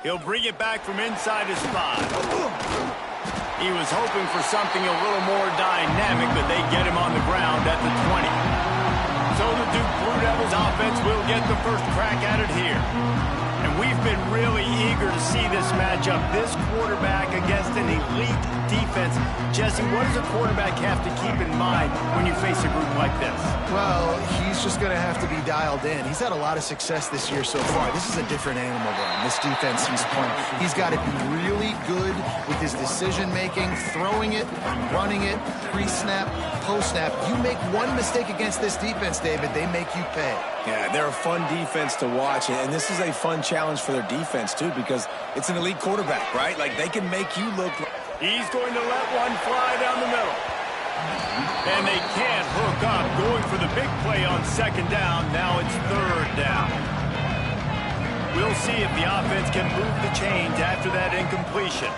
He'll bring it back from inside his 5. He was hoping for something a little more dynamic, but they get him on the ground at the 20. So the Duke Blue Devils offense will get the first crack at it here. And we've been really eager to see this matchup. This quarterback against an elite defense. Jesse, what does a quarterback have to keep in mind when you face a group like this? Well, he's just going to have to be dialed in. He's had a lot of success this year so far. This is a different animal, Brian. This defense he's playing. He's got to be really good with his decision-making, throwing it, running it, pre-snap, post-snap. You make one mistake against this defense, David, they make you pay. Yeah, they're a fun defense to watch, and this is a fun challenge for their defense, too, because it's an elite quarterback, right? Like, they can make you look... He's going to let one fly down the middle. And they can't hook up, going for the big play on 2nd down. Now it's 3rd down. We'll see if the offense can move the chains after that incompletion.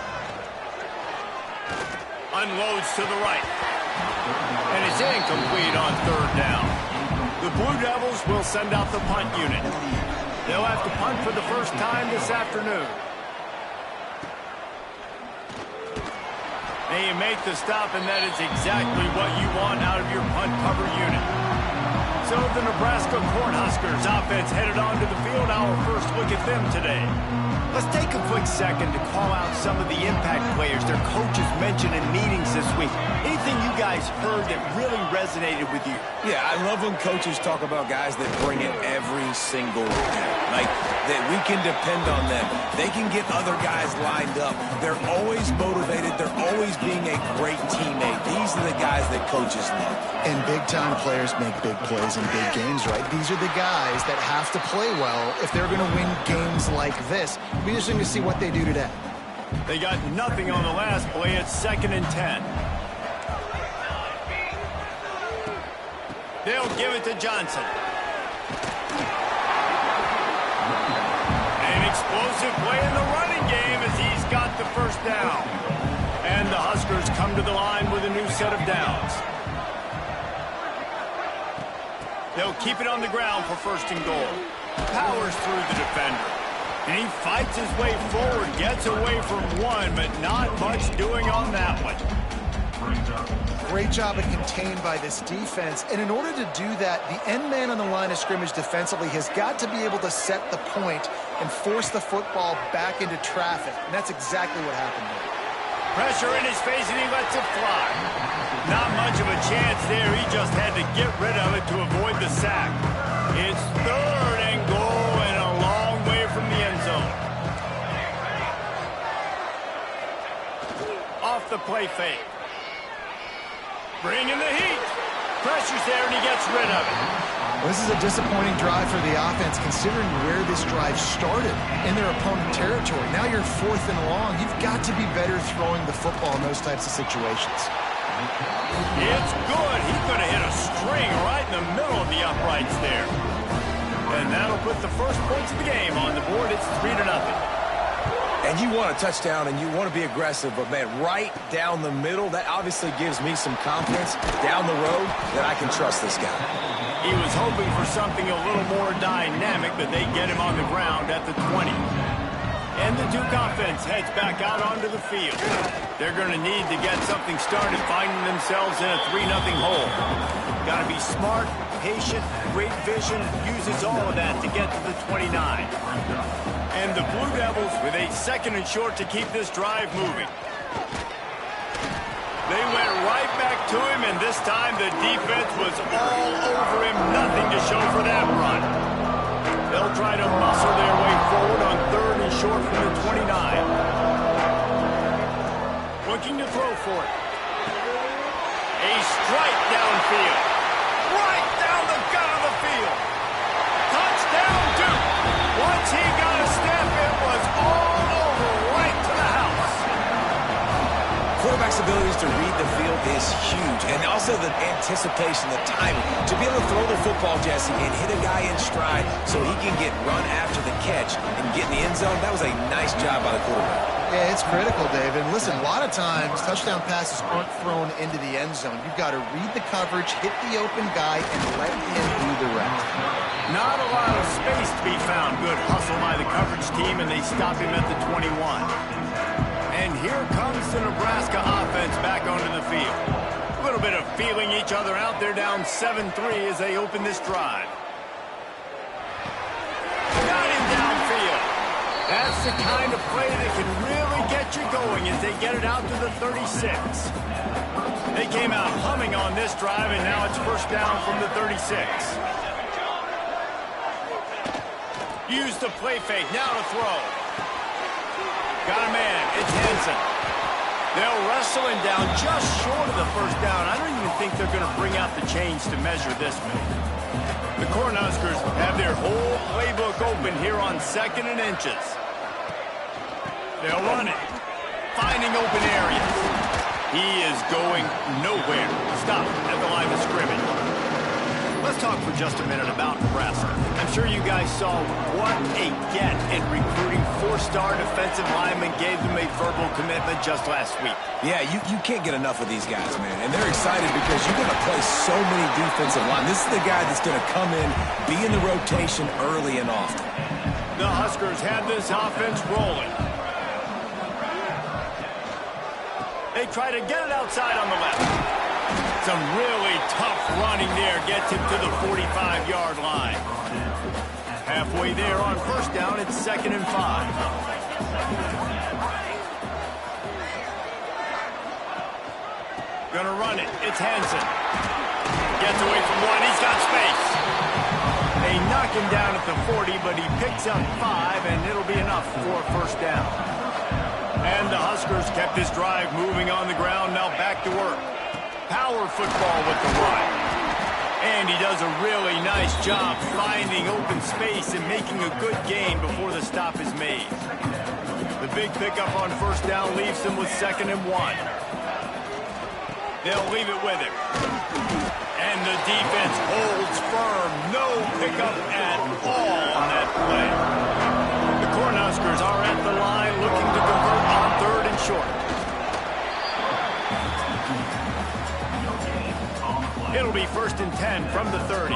Unloads to the right. And it's incomplete on 3rd down. The Blue Devils will send out the punt unit. They'll have to punt for the first time this afternoon. And you make the stop, and that is exactly what you want out of your punt cover unit. So the Nebraska Cornhuskers offense headed onto the field. Our first look at them today. Let's take a quick second to call out some of the impact players their coaches mentioned in meetings this week. Anything you guys heard that really resonated with you? Yeah, I love when coaches talk about guys that bring it every single week. Like, that we can depend on them. They can get other guys lined up. They're always motivated. They're always being a great teammate. These are the guys that coaches love. And big-time players make big plays in big games, right? These are the guys that have to play well if they're going to win games like this. It'll be interesting to see what they do today. They got nothing on the last play. It's 2nd and 10. They'll give it to Johnson. An explosive play in the running game as he's got the first down. And the Huskers come to the line with a new set of downs. They'll keep it on the ground for 1st and goal. Powers through the defender. And he fights his way forward, gets away from one, but not much doing on that one. Great job of contained by this defense. And in order to do that, the end man on the line of scrimmage defensively has got to be able to set the point and force the football back into traffic. And that's exactly what happened there. Pressure in his face, and he lets it fly. Not much of a chance there. He just had to get rid of it to avoid the sack. It's 3rd and goal and a long way from the end zone. Off the play fake. Bringing the heat. Pressure's there, and he gets rid of it. Well, this is a disappointing drive for the offense, considering where this drive started in their opponent territory. Now you're 4th and long. You've got to be better throwing the football in those types of situations. It's good. He could have hit a string right in the middle of the uprights there. And that'll put the first points of the game on the board. It's 3-0. And you want a touchdown, and you want to be aggressive, but, man, right down the middle, that obviously gives me some confidence down the road that I can trust this guy. He was hoping for something a little more dynamic, but they get him on the ground at the 20. And the Duke offense heads back out onto the field. They're going to need to get something started, finding themselves in a 3-0 hole. Got to be smart, patient, great vision, uses all of that to get to the 29. And the Blue Devils with a 2nd and short to keep this drive moving. They went right back to him, and this time the defense was all over him. Nothing to show for that run. They'll try to muscle their way forward on 3rd and short from the 29. Looking to throw for it. A strike downfield. Right down the gut of the field. Touchdown, Duke. Once he got a step, it was all over right to the house. Quarterback's abilities to read the field is huge, and also the anticipation, the timing. To be able to throw the football, Jesse, and hit a guy in stride so he can get run after the catch and get in the end zone, that was a nice job by the quarterback. Yeah, it's critical, David. And listen, a lot of times touchdown passes aren't thrown into the end zone. You've got to read the coverage, hit the open guy, and let him do the rest. Not a lot of space to be found. Good hustle by the coverage team, and they stop him at the 21. And here comes the Nebraska offense back onto the field. A little bit of feeling each other out. They're down 7-3 as they open this drive. Got him downfield. That's the kind of play that can really get you going as they get it out to the 36. They came out humming on this drive, and now it's first down from the 36. Use the play fake. Now to throw. Got a man. It's Henson. They'll wrestle him down just short of the first down. I don't even think they're going to bring out the chains to measure this one. The Cornhuskers have their whole playbook open here on 2nd and inches. They'll run it. Finding open areas. He is going nowhere. Stop at the line of scrimmage. Let's talk for just a minute about Nebraska. I'm sure you guys saw what a get in recruiting 4-star defensive linemen gave them a verbal commitment just last week. Yeah, you can't get enough of these guys, man. And they're excited because you're going to play so many defensive line. This is the guy that's going to come in, be in the rotation early and often. The Huskers have this offense rolling. They try to get it outside on the left. Some really tough running there gets him to the 45-yard line. Halfway there on first down, it's 2nd and 5. Gonna run it. It's Henson. Gets away from one. He's got space. They knock him down at the 40, but he picks up 5, and it'll be enough for a first down. And the Huskers kept this drive moving on the ground. Now back to work. Power football with the run. And he does a really nice job finding open space and making a good gain before the stop is made. The big pickup on first down leaves them with 2nd and 1. They'll leave it with him. And the defense holds firm. No pickup at all on that play. The Cornhuskers are at the line looking to convert on 3rd and short. It'll be 1st and 10 from the 30.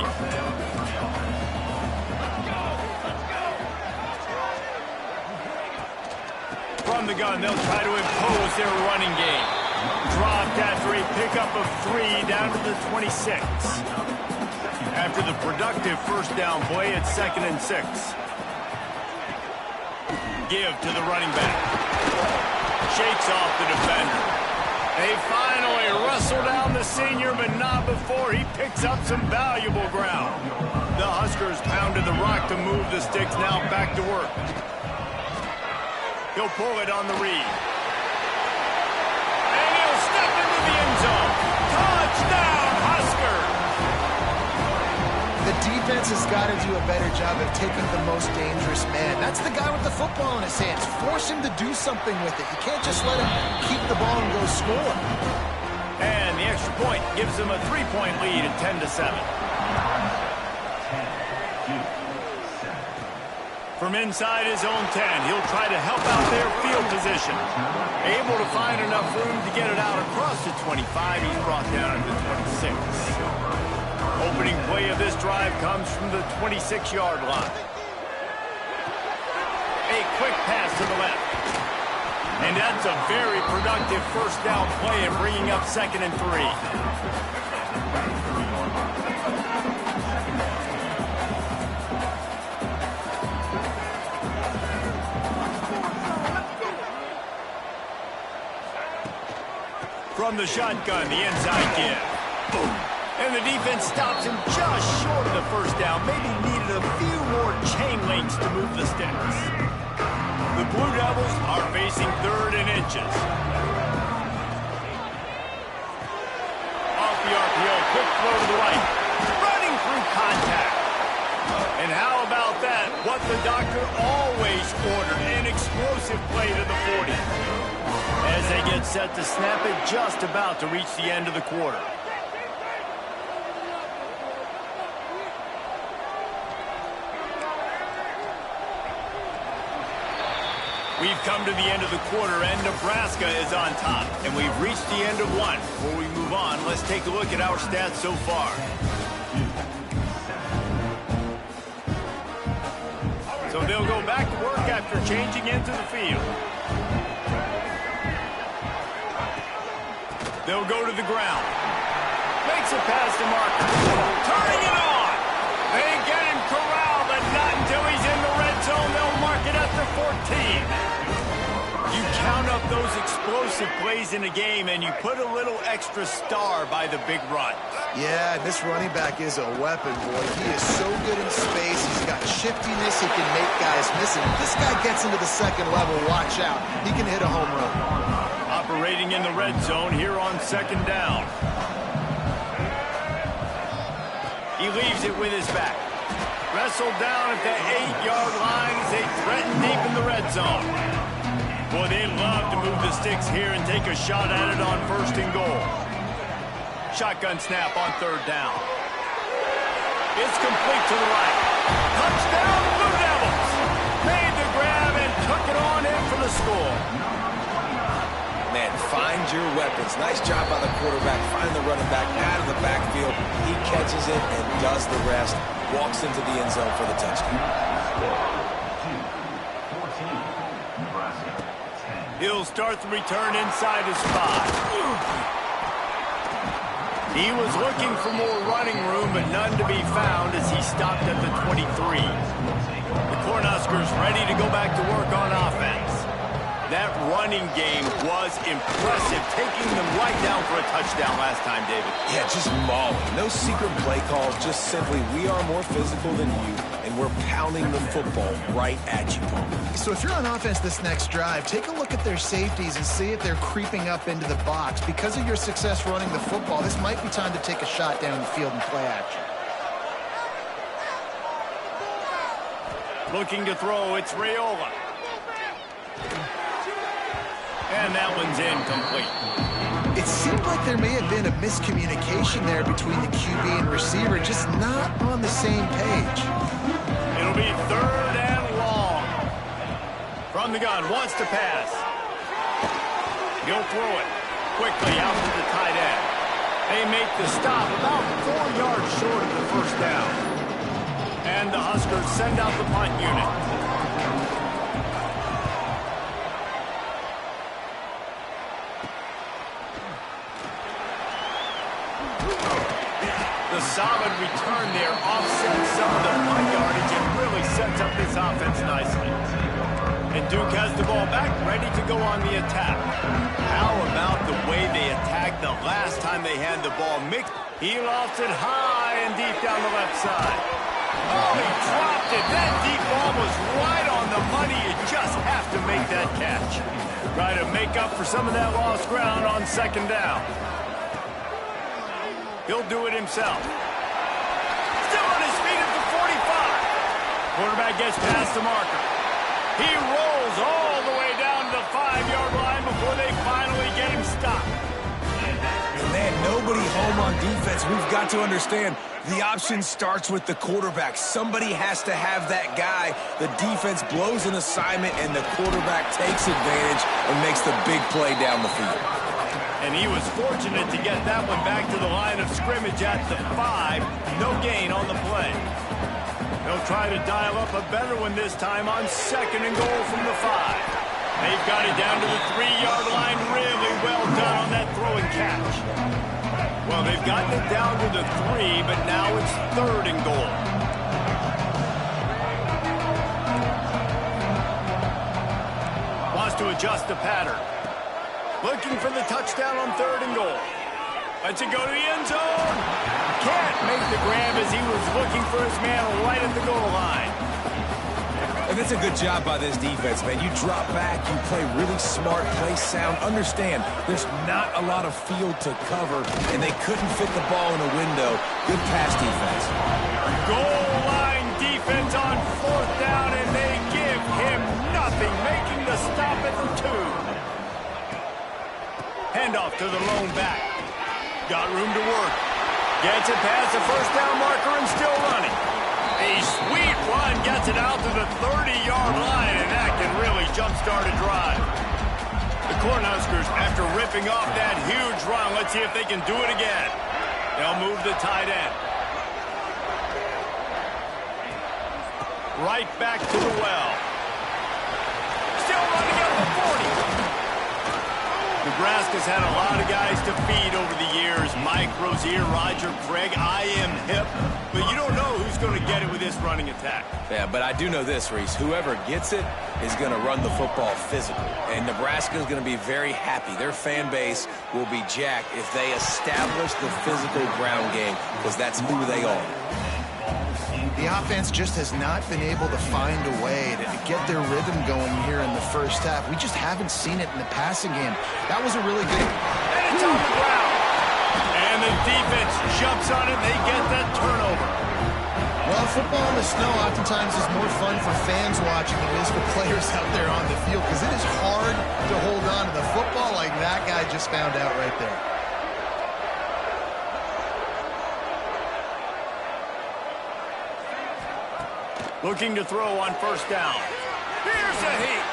From the gun, they'll try to impose their running game. Dropped after a pickup of 3 down to the 26. After the productive first down play, it's 2nd and 6. Give to the running back. Shakes off the defender. They finally wrestle down the senior, but not before he picks up some valuable ground. The Huskers pounded the rock to move the sticks, now back to work. He'll pull it on the read. And he'll step into the end zone. Touchdown, Huskers! The defense has got to do a better job of taking the most dangerous man. That's the guy with the football in his hands. Force him to do something with it. You can't just let him keep the ball and go score. And the extra point gives them a 3-point lead at 10-7. From inside his own 10, he'll try to help out their field position. Able to find enough room to get it out across the 25. He's brought down at the 26. Opening play of this drive comes from the 26-yard line. A quick pass to the left. And that's a very productive first down play and bringing up 2nd and 3. From the shotgun, the inside give. And the defense stops him just short of the first down. Maybe needed a few more chain links to move the sticks. The Blue Devils are facing 3rd and inches. Off the RPO, quick throw to the right. Running through contact. And how about that? What the doctor always ordered, an explosive play to the 40. As they get set to snap it, just about to reach the end of the quarter. We've come to the end of the quarter, and Nebraska is on top. And we've reached the end of one. Before we move on, let's take a look at our stats so far. So they'll go back to work after changing into the field. They'll go to the ground. Makes a pass to Marker. Turning it on. They get him corralled, but not until he's in the red zone. They'll mark it at the 14. You count up those explosive plays in a game, and you put a little extra star by the big run. Yeah, this running back is a weapon, boy. He is so good in space. He's got shiftiness. He can make guys miss it. If this guy gets into the second level, watch out. He can hit a home run. Operating in the red zone here on second down. He leaves it with his back. Wrestled down at the 8-yard line as they threaten deep in the red zone. Boy, they'd love to move the sticks here and take a shot at it on first and goal. Shotgun snap on third down. It's complete to the right. Touchdown, Blue Devils! Made the grab and took it on in for the score. Man, find your weapons. Nice job by the quarterback. Find the running back out of the backfield. He catches it and does the rest. Walks into the end zone for the touchdown. He'll start the return inside his 5. He was looking for more running room, but none to be found as he stopped at the 23. The Cornhuskers ready to go back to work on offense. That running game was impressive, taking them right down for a touchdown last time, David. Yeah, just mauling. No secret play calls, just simply we are more physical than you, and we're pounding the football right at you. So if you're on offense this next drive, take a look at their safeties and see if they're creeping up into the box. Because of your success running the football, this might be time to take a shot down the field and play action. Looking to throw, it's Raiola. And that one's incomplete. It seemed like there may have been a miscommunication there between the QB and receiver, just not on the same page. It'll be third and long. From the gun, wants to pass. He'll throw it quickly out to the tight end. They make the stop about 4 yards short of the first down. And the Huskers send out the punt unit. The solid return there offsets some of the punt yardage and really sets up this offense nicely. And Duke has the ball back, ready to go on the attack. How about the way they attacked the last time they had the ball mixed? He lofts it high and deep down the left side. Oh, he dropped it. That deep ball was right on the money. You just have to make that catch. Try to make up for some of that lost ground on second down. He'll do it himself. Still on his feet at the 45. Quarterback gets past the marker. He rolls all the way down to the 5-yard line before they finally get him stopped. Man, nobody home on defense. We've got to understand the option starts with the quarterback. Somebody has to have that guy. The defense blows an assignment, and the quarterback takes advantage and makes the big play down the field. And he was fortunate to get that one back to the line of scrimmage at the 5. No gain on the play. They'll try to dial up a better one this time on second and goal from the 5. They've got it down to the 3-yard line. Really well done on that throw and catch. Well, they've gotten it down to the 3, but now it's third and goal. Wants to adjust the pattern. Looking for the touchdown on third and goal. Lets it go to the end zone. Can't make the grab as he was looking for his man right at the goal line. And that's a good job by this defense, man. You drop back, you play really smart, play sound. Understand, there's not a lot of field to cover, and they couldn't fit the ball in a window. Good pass defense. Goal line defense on fourth down, and they give him nothing, making the stop at the 2. Handoff to the lone back. Got room to work. Gets it past the first down marker and still running. A sweet run gets it out to the 30-yard line, and that can really jumpstart a drive. The Cornhuskers, after ripping off that huge run, let's see if they can do it again. They'll move the tight end. Right back to the well. Still running out of the 40. Nebraska's had a lot of guys to feed over the years. Mike Rozier, Roger Craig, I am hip. But you don't know who's going to get it with this running attack. Yeah, but I do know this, Reese. Whoever gets it is going to run the football physical. And Nebraska's going to be very happy. Their fan base will be jacked if they establish the physical ground game, because that's who they are. The offense just has not been able to find a way to get their rhythm going here in the first half. We just haven't seen it in the passing game. That was a really good... And it's on the ground. And the defense jumps on it. They get that turnover. Well, football in the snow oftentimes is more fun for fans watching than it is for players out there on the field, because it is hard to hold on to the football like that guy just found out right there. Looking to throw on first down. Here's a heat.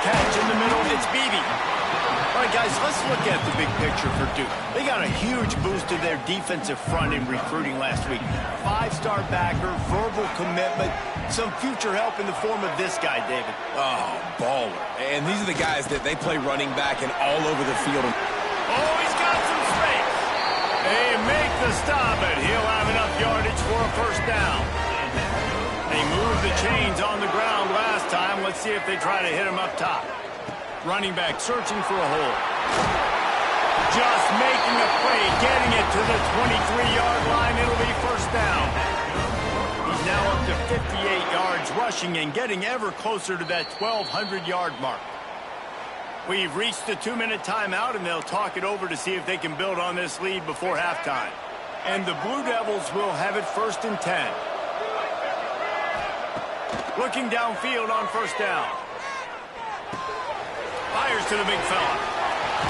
Catch in the middle. It's Beebe. All right, guys, let's look at the big picture for Duke. They got a huge boost to their defensive front in recruiting last week. 5-star backer, verbal commitment, some future help in the form of this guy, David. Oh, baller. And these are the guys that they play running back and all over the field. Oh, he's got some space. They make the stop, and he'll have enough yardage for a first down. They moved the chains on the ground last time. Let's see if they try to hit him up top. Running back searching for a hole. Just making a play, getting it to the 23-yard line. It'll be first down. He's now up to 58 yards rushing and getting ever closer to that 1,200-yard mark. We've reached the 2-minute timeout, and they'll talk it over to see if they can build on this lead before halftime. And the Blue Devils will have it 1st and 10. Looking downfield on first down. Fires to the big fella.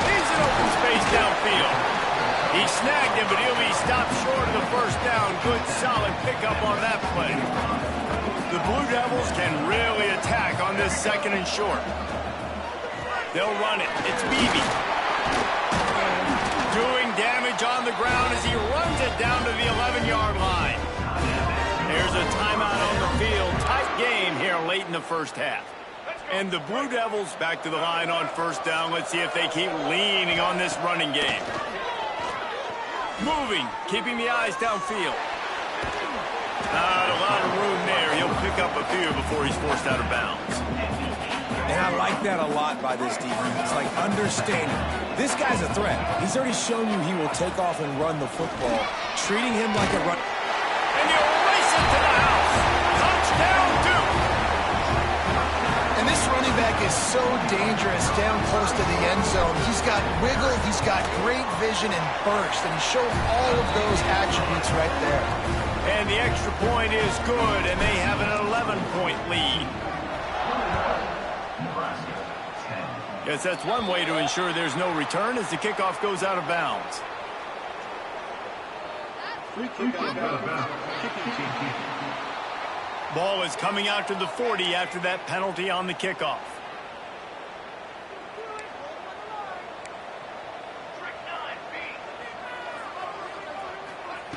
He's in open space downfield. He snagged him, but he'll be stopped short of the first down. Good, solid pickup on that play. The Blue Devils can really attack on this 2nd and short. They'll run it. It's Beebe. Doing damage on the ground as he runs it down to the 11-yard line. There's a timeout on the field. Tight game here late in the first half. And the Blue Devils back to the line on first down. Let's see if they keep leaning on this running game. Moving, keeping the eyes downfield. Not a lot of room there. He'll pick up a few before he's forced out of bounds. And I like that a lot by this defense. It's like understanding. This guy's a threat. He's already shown you he will take off and run the football. Treating him like a run... And he'll race it to the house. Touchdown, Duke. And this running back is so dangerous down close to the end zone. He's got wiggle, he's got great vision and burst, and he showed all of those attributes right there. And the extra point is good, and they have an 11-point lead. Yes, that's one way to ensure there's no return as the kickoff goes out of bounds. Ball is coming out to the 40 after that penalty on the kickoff.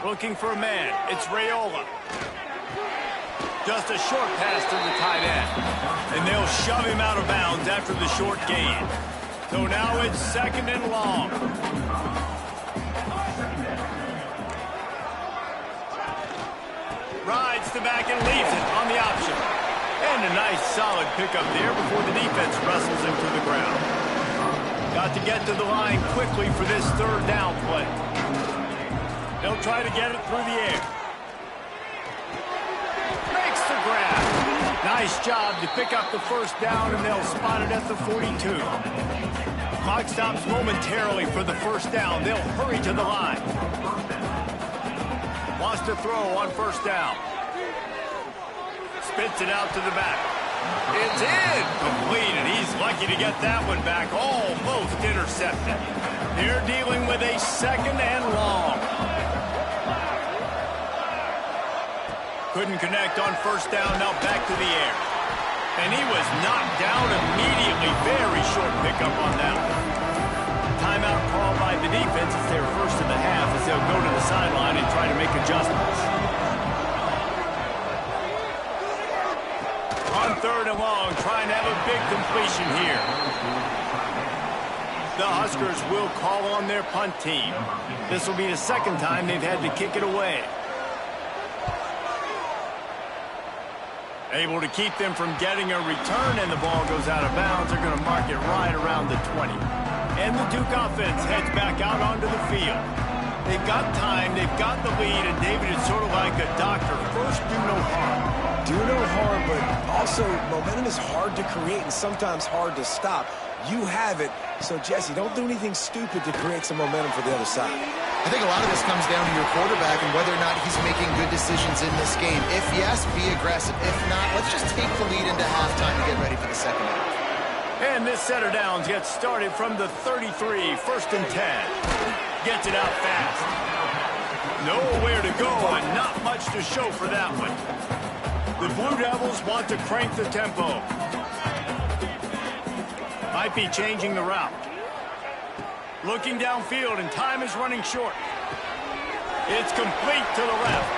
Looking for a man. It's Raiola. Just a short pass to the tight end. And they'll shove him out of bounds after the short gain. So now it's 2nd and long. Rides the back and leaves it on the option. And a nice solid pickup there before the defense wrestles him to the ground. Got to get to the line quickly for this 3rd down play. They'll try to get it through the air. Makes the grab. Nice job to pick up the first down, and they'll spot it at the 42. Clock stops momentarily for the first down. They'll hurry to the line. Wants to throw on first down. Spits it out to the back. It's incomplete, and he's lucky to get that one back. Almost intercepted. They're dealing with a 2nd and long. Couldn't connect on first down, now back to the air. And he was knocked down immediately. Very short pickup on that one. Timeout called by the defense. It's their first of the half as they'll go to the sideline and try to make adjustments. On 3rd and long, trying to have a big completion here. The Huskers will call on their punt team. This will be the second time they've had to kick it away. Able to keep them from getting a return, and the ball goes out of bounds. They're going to mark it right around the 20. And the Duke offense heads back out onto the field. They've got time, they've got the lead, and David is sort of like a doctor. First, do no harm. Do no harm, but also momentum is hard to create and sometimes hard to stop. You have it, so Jesse, don't do anything stupid to create some momentum for the other side. I think a lot of this comes down to your quarterback and whether or not he's making good decisions in this game. If yes, be aggressive. If not, let's just take the lead into halftime and get ready for the second half. And this set of downs gets started from the 33, 1st and 10. Gets it out fast. Nowhere to go and not much to show for that one. The Blue Devils want to crank the tempo. Might be changing the route. Looking downfield, and time is running short. It's complete to the left.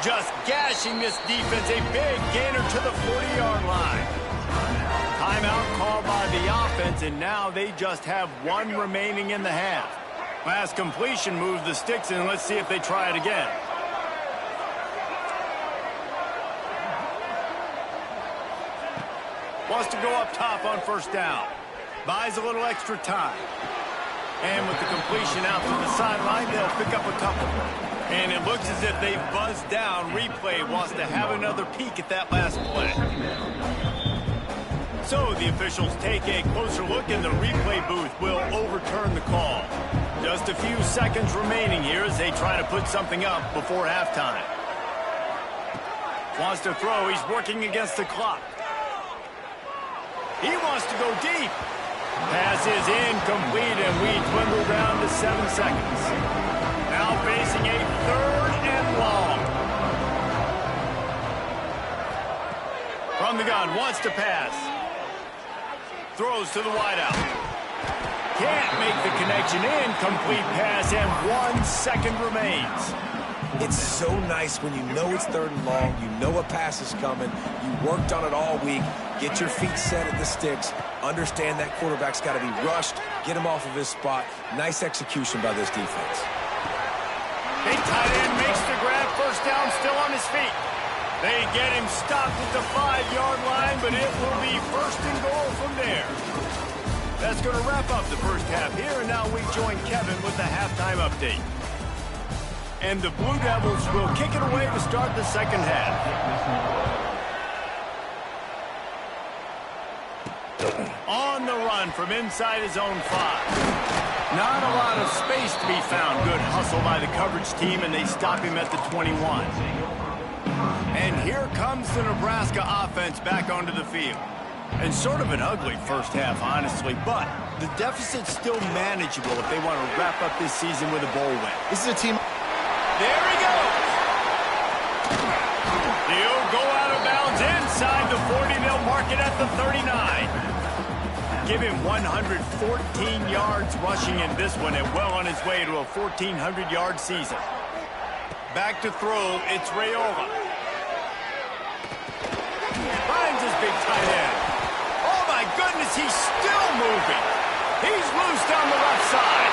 Just gashing this defense. A big gainer to the 40-yard line. Timeout called by the offense, and now they just have one remaining in the half. Last completion moves the sticks in. Let's see if they try it again. Wants to go up top on 1st down. Buys a little extra time. And with the completion out to the sideline, they'll pick up a couple. And it looks as if they've buzzed down. Replay wants to have another peek at that last play. So the officials take a closer look, and the replay booth will overturn the call. Just a few seconds remaining here as they try to put something up before halftime. Wants to throw. He's working against the clock. He wants to go deep. Pass is incomplete, and we dwindle down to 7 seconds. Now facing a 3rd and long. From the gun, wants to pass. Throws to the wideout. Can't make the connection. Incomplete pass, and 1 second remains. It's so nice when you know it's 3rd and long, you know a pass is coming, you worked on it all week, get your feet set at the sticks, understand that quarterback's got to be rushed, get him off of his spot. Nice execution by this defense. Big tight end makes the grab. 1st down, still on his feet. They get him stopped at the 5-yard line, but it will be 1st and goal from there. That's going to wrap up the first half here, and now we join Kevin with the halftime update. And the Blue Devils will kick it away to start the second half. On the run from inside his own 5. Not a lot of space to be found. Good hustle by the coverage team, and they stop him at the 21. And here comes the Nebraska offense back onto the field. And sort of an ugly first half, honestly, but the deficit's still manageable if they want to wrap up this season with a bowl win. This is a team... There he goes. He'll go out of bounds inside the 40. They'll mark it at the 39. Give him 114 yards rushing in this one, and well on his way to a 1,400-yard season. Back to throw, it's Raiola. Finds his big tight end. Oh, my goodness, he's still moving. He's loose down the left side.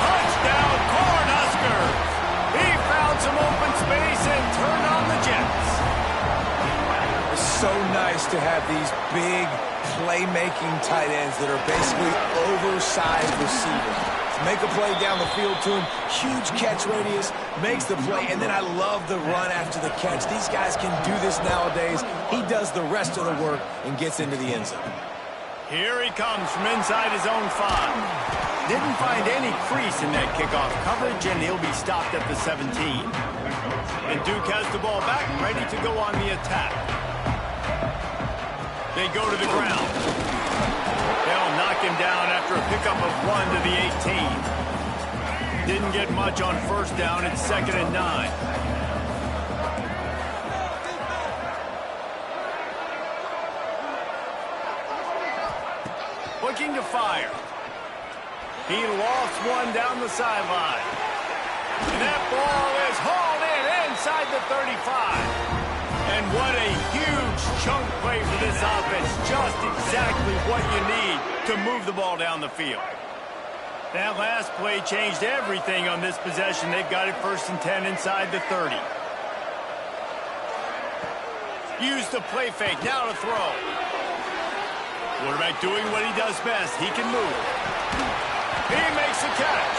Touchdown, Cornhuskers. He found some open space and turned on the Jets. It's so nice to have these big playmaking tight ends that are basically oversized receivers. Make a play down the field to him, huge catch radius, makes the play, and then I love the run after the catch. These guys can do this nowadays. He does the rest of the work and gets into the end zone. Here he comes from inside his own 5. Didn't find any crease in that kickoff coverage, and he'll be stopped at the 17. And Duke has the ball back, ready to go on the attack. They go to the ground. They'll knock him down after a pickup of 1 to the 18. Didn't get much on 1st down. It's 2nd and 9. Looking to fire. He lost one down the sideline. And that ball is hauled in inside the 35. And what a huge chunk play for this offense. Just exactly what you need to move the ball down the field. That last play changed everything on this possession. They've got it 1st and 10 inside the 30. Use the play fake. Now to throw. Quarterback doing what he does best. He can move. He makes the catch.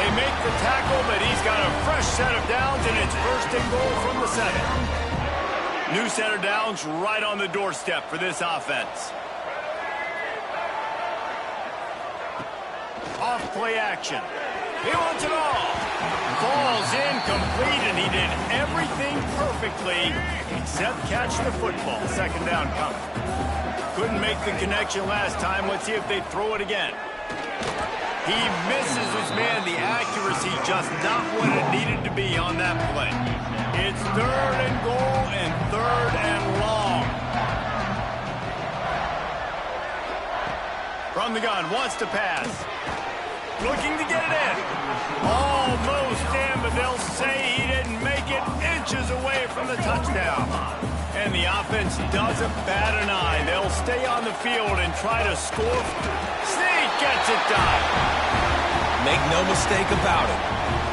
They make the tackle, but he's got a fresh set of downs, and it's 1st and goal from the 7. New set of downs right on the doorstep for this offense. Off play action. He wants it all. Falls incomplete, and he did everything perfectly except catch the football. 2nd down coming. Couldn't make the connection last time. Let's see if they throw it again. He misses his man. The accuracy just not what it needed to be on that play. It's 3rd and goal and 3rd and long. From the gun, wants to pass. Looking to get it in. Almost in, but they'll say he didn't make it, inches away from the touchdown. And the offense doesn't bat an eye. They'll stay on the field and try to score. Snead gets it done. Make no mistake about it.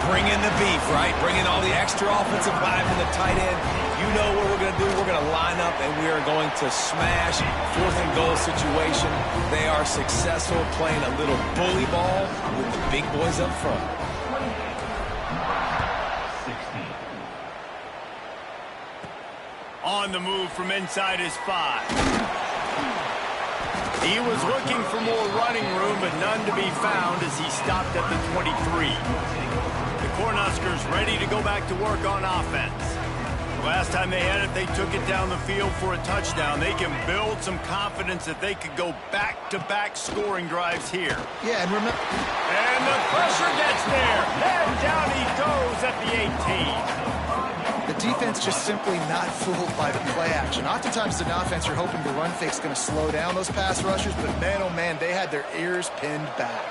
Bring in the beef, right? Bring in all the extra offensive linemen, the tight end. You know what we're going to do. We're going to line up, and we are going to smash 4th and goal situation. They are successful playing a little bully ball with the big boys up front. On the move from inside his 5. He was looking for more running room, but none to be found as he stopped at the 23. The Cornhuskers ready to go back to work on offense. The last time they had it, they took it down the field for a touchdown. They can build some confidence that they could go back-to-back scoring drives here. Yeah, and remember... And the pressure gets there. And down he goes at the 18. The defense just simply not fooled by the play action. Oftentimes, an offense you're hoping the run fake's going to slow down those pass rushers, but man, oh man, they had their ears pinned back.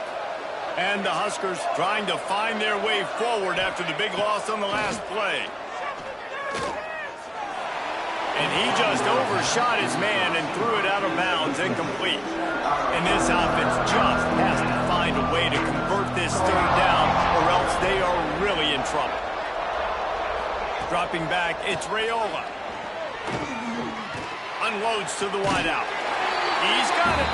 And the Huskers trying to find their way forward after the big loss on the last play. And he just overshot his man and threw it out of bounds, incomplete. And this offense just has to find a way to convert this 3rd down, or else they are really in trouble. Dropping back, it's Raiola. Unloads to the wideout. He's got it.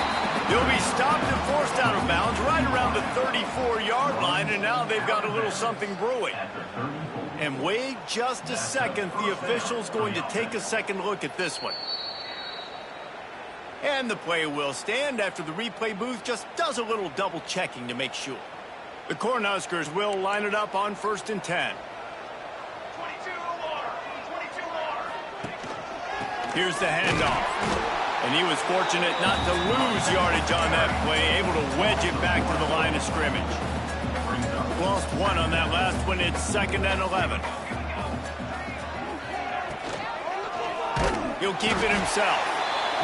He'll be stopped and forced out of bounds right around the 34-yard line, and now they've got a little something brewing. And wait just a second. The official's going to take a second look at this one. And the play will stand after the replay booth just does a little double checking to make sure. The Cornhuskers will line it up on 1st and 10. Here's the handoff. And he was fortunate not to lose yardage on that play, able to wedge it back to the line of scrimmage. Lost 1 on that last one. It's 2nd and 11. He'll keep it himself.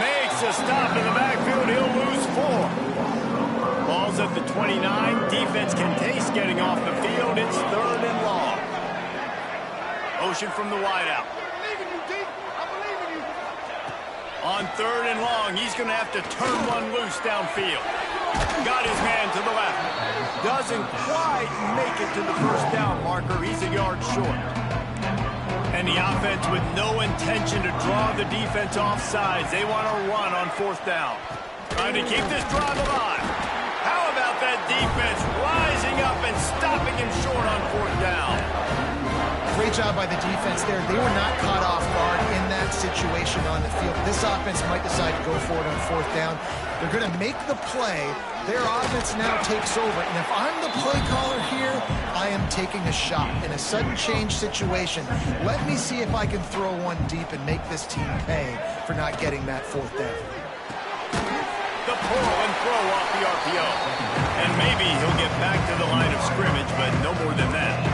Makes a stop in the backfield. He'll lose 4. Ball's at the 29. Defense can taste getting off the field. It's 3rd and long. Motion from the wideout. On 3rd and long, he's going to have to turn one loose downfield. Got his man to the left. Doesn't quite make it to the 1st down marker. He's a yard short. And the offense with no intention to draw the defense off sides. They want to run on 4th down. Trying to keep this drive alive. How about that defense rising up and stopping him short on 4th down? Great job by the defense there. They were not caught off guard in that situation on the field. This offense might decide to go for it on 4th down. They're going to make the play. Their offense now takes over. And if I'm the play caller here, I am taking a shot in a sudden change situation. Let me see if I can throw one deep and make this team pay for not getting that 4th down. The pull and throw off the RPO. And maybe he'll get back to the line of scrimmage, but no more than that.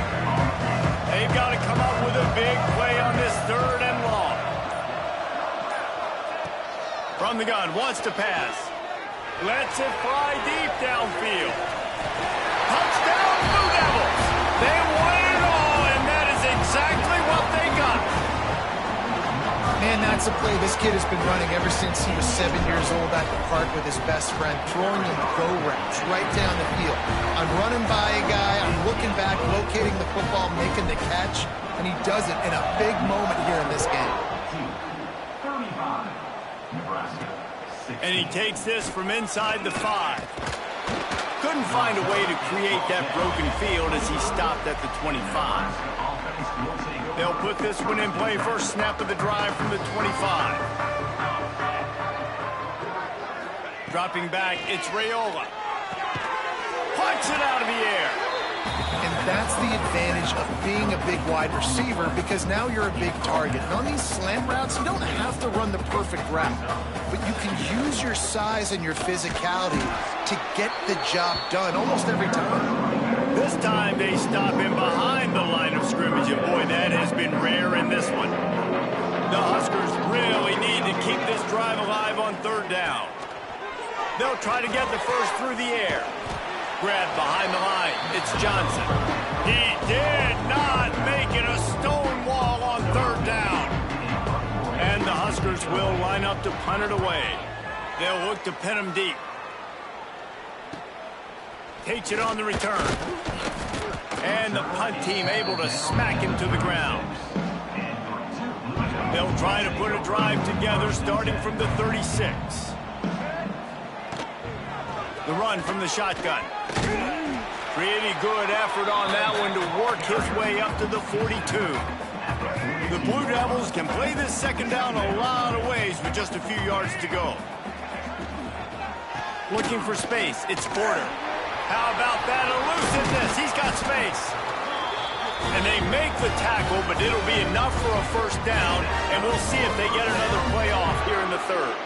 They've got to come up with a big play on this 3rd and long. From the gun, wants to pass. Lets it fly deep downfield. Touchdown, Blue Devils! They won it all, and that is exactly what they got. Man, that's a play this kid has been running ever since he was 7 years old at the park with his best friend, throwing them go routes right down the field. I'm running by a guy, I'm looking back, locating the football, making the catch, and he does it in a big moment here in this game. And he takes this from inside the 5. Couldn't find a way to create that broken field as he stopped at the 25. They'll put this one in play first snap of the drive from the 25. Dropping back, it's Raiola. Punts it out of the air. And that's the advantage of being a big wide receiver, because now you're a big target. And on these slant routes, you don't have to run the perfect route, but you can use your size and your physicality to get the job done almost every time. This time they stop him behind the line of scrimmage, and boy, that has been rare in this one. The Huskers really need to keep this drive alive on 3rd down. They'll try to get the first through the air. Grab behind the line. It's Johnson. He did not make it a stone wall on 3rd down. And the Huskers will line up to punt it away. They'll look to pin him deep. Takes it on the return. And the punt team able to smack him to the ground. They'll try to put a drive together starting from the 36. The run from the shotgun. Pretty good effort on that one to work his way up to the 42. The Blue Devils can play this 2nd down a lot of ways with just a few yards to go. Looking for space, it's Porter. How about that elusiveness? He's got space. And they make the tackle, but it'll be enough for a 1st down, and we'll see if they get another play off here in the 3rd.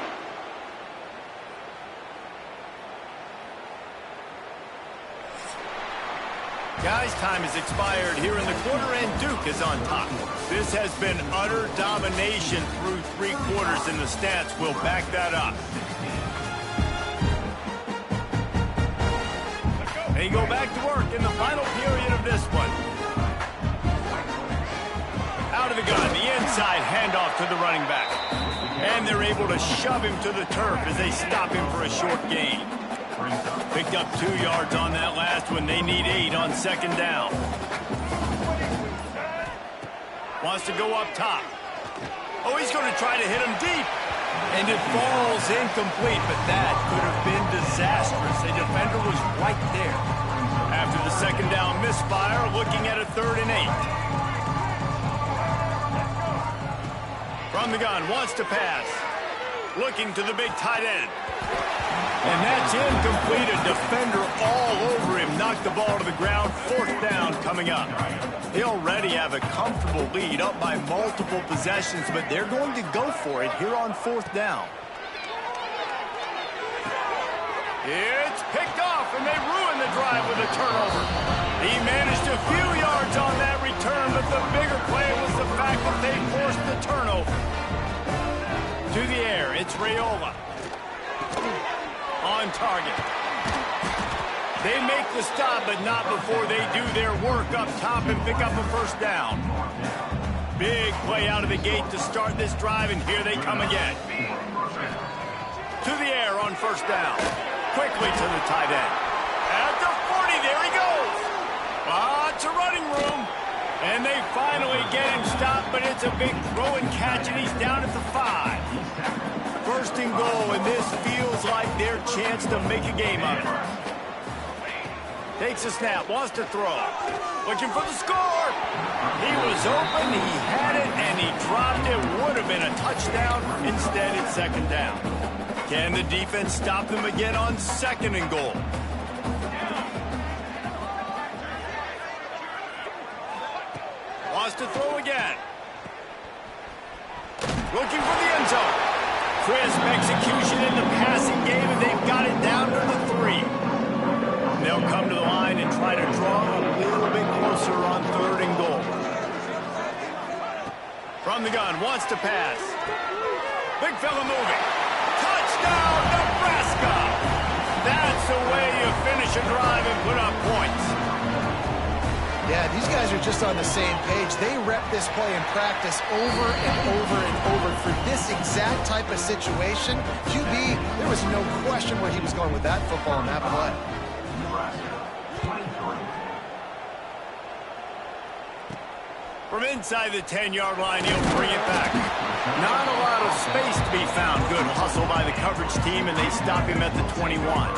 Guys, time has expired here in the quarter, and Duke is on top. This has been utter domination through 3 quarters, and the stats will back that up. They go back to work in the final period of this one. Out of the gun, the inside handoff to the running back. And they're able to shove him to the turf as they stop him for a short gain. Picked up 2 yards on that last one. They need 8 on 2nd down. Wants to go up top. Oh, he's going to try to hit him deep. And it falls incomplete, but that could have been disastrous. A defender was right there. After the 2nd down misfire, looking at a 3rd and 8. From the gun, wants to pass. Looking to the big tight end. And that's incomplete. A defender all over him. Knocked the ball to the ground. 4th down coming up. They already have a comfortable lead, up by multiple possessions, but they're going to go for it here on 4th down. It's picked off, and they ruin the drive with a turnover. He managed a few yards on that return, but the bigger play was the fact that they forced the turnover. To the air, it's Raiola. On target. They make the stop, but not before they do their work up top and pick up a 1st down. Big play out of the gate to start this drive, and here they come again. To the air on 1st down. Quickly to the tight end. At the 40, there he goes. Lots of running room. And they finally get him stopped, but it's a big throw and catch, and he's down at the 5. 1st and goal, and this feels like their chance to make a game of it. Takes a snap, wants to throw. Looking for the score. He was open, he had it, and he dropped it. Would have been a touchdown. Instead, it's 2nd down. Can the defense stop them again on 2nd and goal? Wants to throw again. Looking for the end zone. Crisp execution in the passing game, and they've got it down to the 3. They'll come to the line and try to draw a little bit closer on 3rd and goal. From the gun, wants to pass. Big fella moving. Touchdown, Nebraska! That's the way you finish a drive and put up points. Yeah, these guys are just on the same page. They rep this play in practice over and over and over for this exact type of situation. QB, there was no question where he was going with that football in that play. From inside the 10-yard line, he'll bring it back. Not a lot of space to be found. Good hustle by the coverage team, and they stop him at the 21.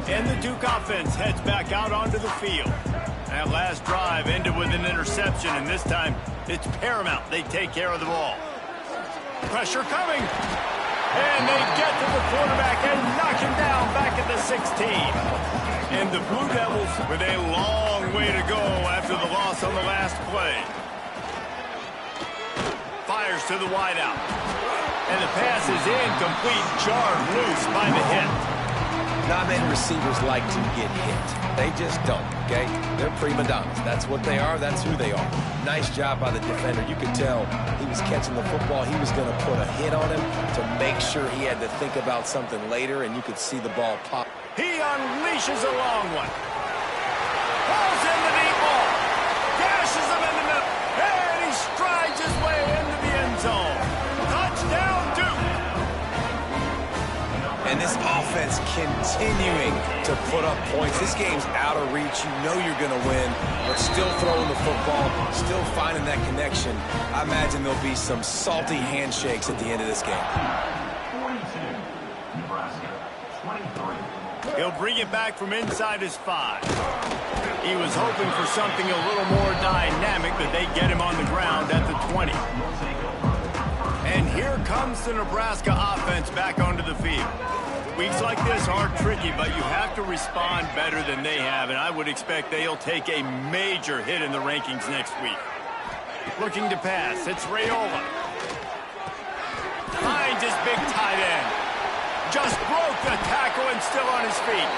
And the Duke offense heads back out onto the field. That last drive ended with an interception, and this time it's paramount they take care of the ball. Pressure coming. And they get to the quarterback and knock him down back at the 16. And the Blue Devils with a long way to go after the loss on the last play. Fires to the wideout. And the pass is incomplete, jarred loose by the hit. Not many receivers like to get hit. They just don't, okay? They're prima donnas. That's what they are. That's who they are. Nice job by the defender. You could tell he was catching the football. He was going to put a hit on him to make sure he had to think about something later, and you could see the ball pop. He unleashes a long one. Pulls in the deep ball. Dashes him in the middle. And he strides his way into the end zone. Touchdown, Duke. And this offense continuing to put up points. This game's out of reach. You know you're going to win, but still throwing the football, still finding that connection. I imagine there'll be some salty handshakes at the end of this game. He'll bring it back from inside his 5. He was hoping for something a little more dynamic, but they get him on the ground at the 20. And here comes the Nebraska offense back onto the field. Weeks like this are tricky, but you have to respond better than they have, and I would expect they'll take a major hit in the rankings next week. Looking to pass, it's Raiola. Finds his big tight end. Just broke the tackle and still on his feet.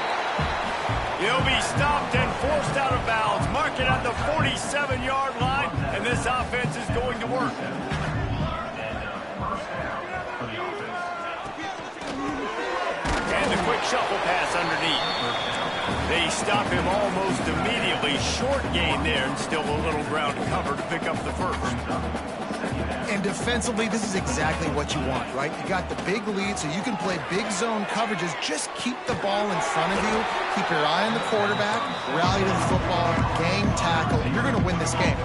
He'll be stopped and forced out of bounds. Mark it at the 47-yard line, and this offense is going to work. And the quick shuffle pass underneath. They stop him almost immediately. Short gain there, and still a little ground cover to pick up the first. And defensively, this is exactly what you want, right? You got the big lead, so you can play big zone coverages. Just keep the ball in front of you. Keep your eye on the quarterback. Rally to the football. Gang tackle. And you're going to win this game.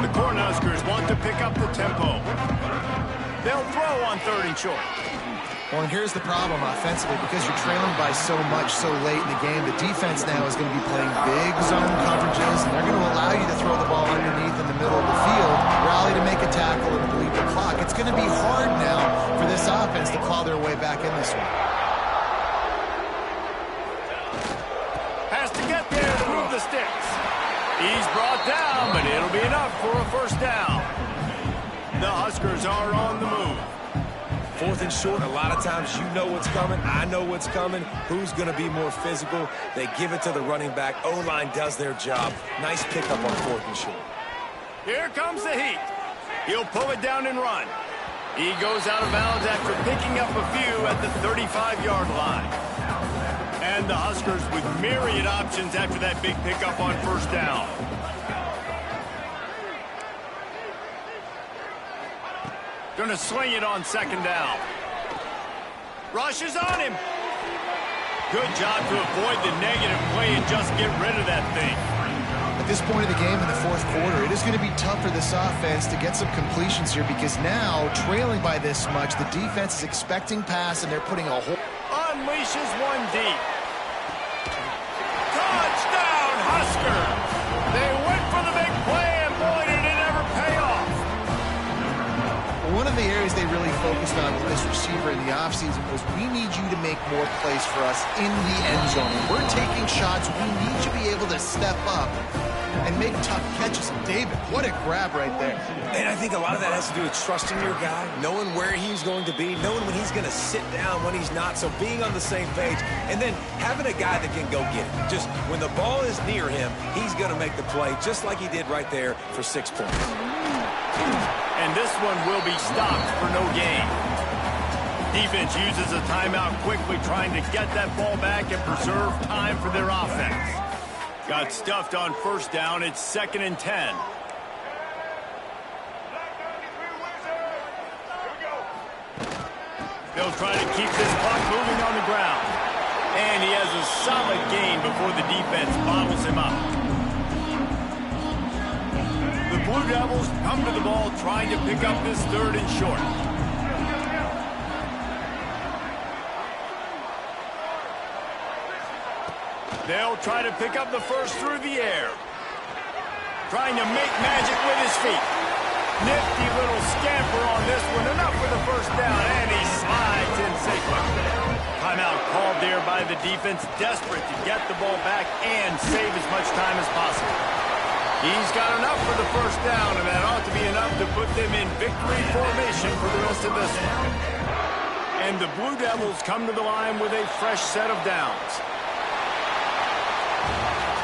The Cornhuskers want to pick up the tempo. They'll throw on 3rd and short. Well, and here's the problem offensively. Because you're trailing by so much so late in the game, the defense now is going to be playing big zone coverages, and they're going to allow you to throw the ball underneath in the middle of the field, rally to make a tackle, and bleed the clock. It's going to be hard now for this offense to claw their way back in this one. Has to get there to move the sticks. He's brought down, but it'll be enough for a first down. The Huskers are on the move. 4th and short, a lot of times you know what's coming. I know what's coming. Who's going to be more physical? They give it to the running back. O-line does their job. Nice pickup on 4th and short. Here comes the heat. He'll pull it down and run. He goes out of bounds after picking up a few at the 35-yard line. And the Huskers with myriad options after that big pickup on first down. Gonna sling it on 2nd down. Rushes on him. Good job to avoid the negative play and just get rid of that thing. At this point of the game in the 4th quarter, it is going to be tough for this offense to get some completions here because now, trailing by this much, the defense is expecting pass and they're putting a whole... Unleashes one deep. Touchdown, Huskers! They went for the big play, and boy, did it ever pay off. One of the areas they really focused on with this receiver in the offseason was we need you to make more plays for us in the end zone. When we're taking shots, we need you to be able to step up and make tough catches. David, what a grab right there. And I think a lot of that has to do with trusting your guy, knowing where he's going to be, knowing when he's going to sit down, when he's not, so being on the same page, and then having a guy that can go get it. Just when the ball is near him, he's going to make the play, just like he did right there for 6 points. And this one will be stopped for no gain. Defense uses a timeout quickly, trying to get that ball back and preserve time for their offense. Got stuffed on first down. It's 2nd and 10. They'll try to keep this clock moving on the ground. And he has a solid gain before the defense bottles him up. The Blue Devils come to the ball trying to pick up this 3rd and short. They'll try to pick up the first through the air. Trying to make magic with his feet. Nifty little scamper on this one. Enough for the first down, and he slides in safely. Timeout called there by the defense, desperate to get the ball back and save as much time as possible. He's got enough for the first down, and that ought to be enough to put them in victory formation for the rest of this one. And the Blue Devils come to the line with a fresh set of downs.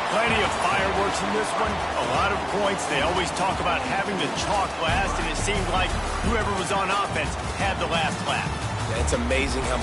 Plenty of fireworks in this one. A lot of points. They always talk about having the chalk last, and it seemed like whoever was on offense had the last laugh. Yeah, it's amazing how much